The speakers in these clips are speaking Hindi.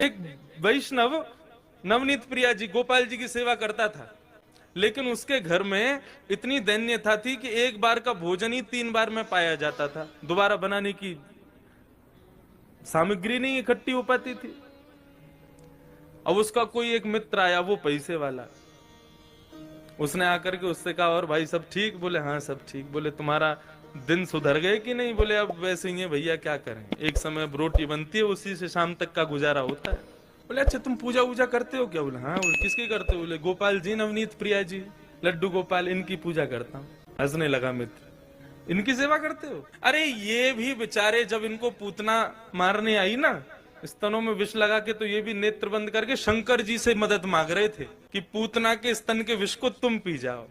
एक वैष्णव नवनीत प्रिया जी गोपाल जी की सेवा करता था, लेकिन उसके घर में इतनी दैन्यता थी कि एक बार का भोजन ही 3 बार में पाया जाता था, दोबारा बनाने की सामग्री नहीं इकट्ठी हो पाती थी। अब उसका कोई एक मित्र आया, वो पैसे वाला, उसने आकर के उससे कहा और भाई सब ठीक? बोले हाँ सब ठीक। बोले तुम्हारा दिन सुधर गए कि नहीं? बोले अब वैसे ही है भैया, क्या करें, एक समय अब रोटी बनती है, उसी से शाम तक का गुजारा होता है। बोले अच्छा तुम पूजा वूजा करते हो क्या? बोले हाँ। बोले किसकी करते हो? बोले गोपाल जी, नवनीत प्रिया जी, लड्डू गोपाल, इनकी पूजा करता हूँ। हंसने लगा मित्र, इनकी सेवा करते हो? अरे ये भी बेचारे जब इनको पूतना मारने आई ना, स्तनों में विष लगा के, तो ये भी नेत्र बंद करके शंकर जी से मदद मांग रहे थे कि पूतना के स्तन के विष को तुम पी जाओ।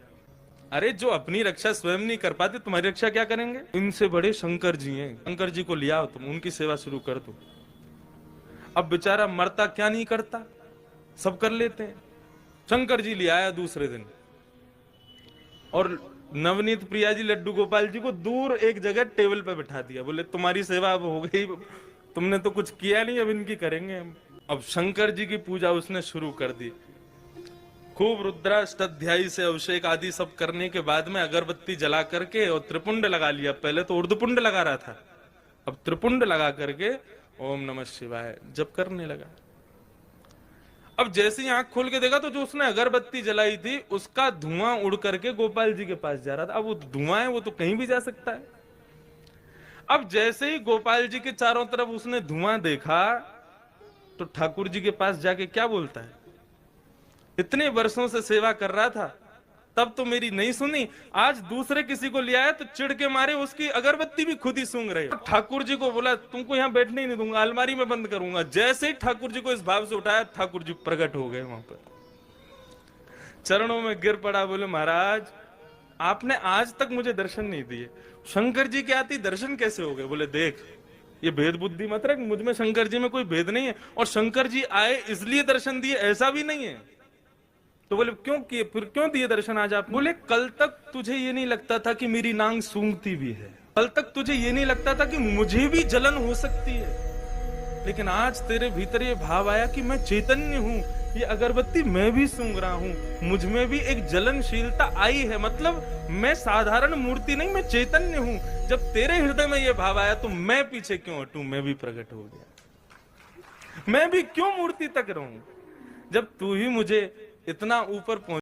अरे जो अपनी रक्षा स्वयं नहीं कर पाते, तुम्हारी रक्षा क्या करेंगे? इनसे बड़े शंकर जी हैं, शंकर जी को लिया तुम, उनकी सेवा शुरू कर दो। अब बेचारा मरता क्या नहीं करता, सब कर लेते हैं। शंकर जी ले आया दूसरे दिन, और नवनीत प्रिया जी लड्डू गोपाल जी को दूर एक जगह टेबल पे बिठा दिया। बोले तुम्हारी सेवा अब हो गई, तुमने तो कुछ किया नहीं, अब इनकी करेंगे हम। अब शंकर जी की पूजा उसने शुरू कर दी। खूब रुद्राष्टाध्यायी से अभिषेक आदि सब करने के बाद में अगरबत्ती जला करके और त्रिपुंड लगा लिया। पहले तो ऊर्ध्वपुंड लगा रहा था, अब त्रिपुंड लगा करके ओम नमः शिवाय जप करने लगा। अब जैसे ही आंख खोल के देखा तो जो उसने अगरबत्ती जलाई थी उसका धुआं उड़ करके गोपाल जी के पास जा रहा था। अब वो धुआं है, वो तो कहीं भी जा सकता है। अब जैसे ही गोपाल जी के चारों तरफ उसने धुआं देखा तो ठाकुर जी के पास जाके क्या बोलता है, इतने वर्षों से सेवा कर रहा था, तब तो मेरी नहीं सुनी, आज दूसरे किसी को ले आया तो चिढ़ के मारे उसकी अगरबत्ती भी खुद ही सूंघ रहे हो। ठाकुर जी को बोला तुमको यहाँ बैठने ही नहीं दूंगा, अलमारी में बंद करूंगा। जैसे ही ठाकुर जी को इस भाव से उठाया, ठाकुर जी प्रकट हो गए वहां पर, चरणों में गिर पड़ा। बोले महाराज आपने आज तक मुझे दर्शन नहीं दिए, शंकर जी के आती दर्शन कैसे हो गए? बोले देख ये भेद बुद्धि मत रख, मुझ में शंकर जी में कोई भेद नहीं है, और शंकर जी आए इसलिए दर्शन दिए ऐसा भी नहीं है। तो बोले क्यों किए, फिर क्यों दिए दर्शन आज आप? बोले कल तक तुझे ये नहीं लगता था कि मेरी नांग सूंघती भी है, कल तक तुझे ये नहीं लगता था कि मुझे भी जलन हो सकती है, लेकिन आज तेरे भीतर ये भाव आया कि मैं चैतन्य हूँ, ये अगरबत्ती मैं भी सूंघ रहा हूँ, मुझ में भी एक जलनशीलता आई है, मतलब मैं साधारण मूर्ति नहीं, मैं चैतन्य हूँ। जब तेरे हृदय में ये भाव आया तो मैं पीछे क्यों हटूं, मैं भी प्रकट हो गया, मैं भी क्यों मूर्ति तक रहूं? जब तू ही मुझे इतना ऊपर पहुंच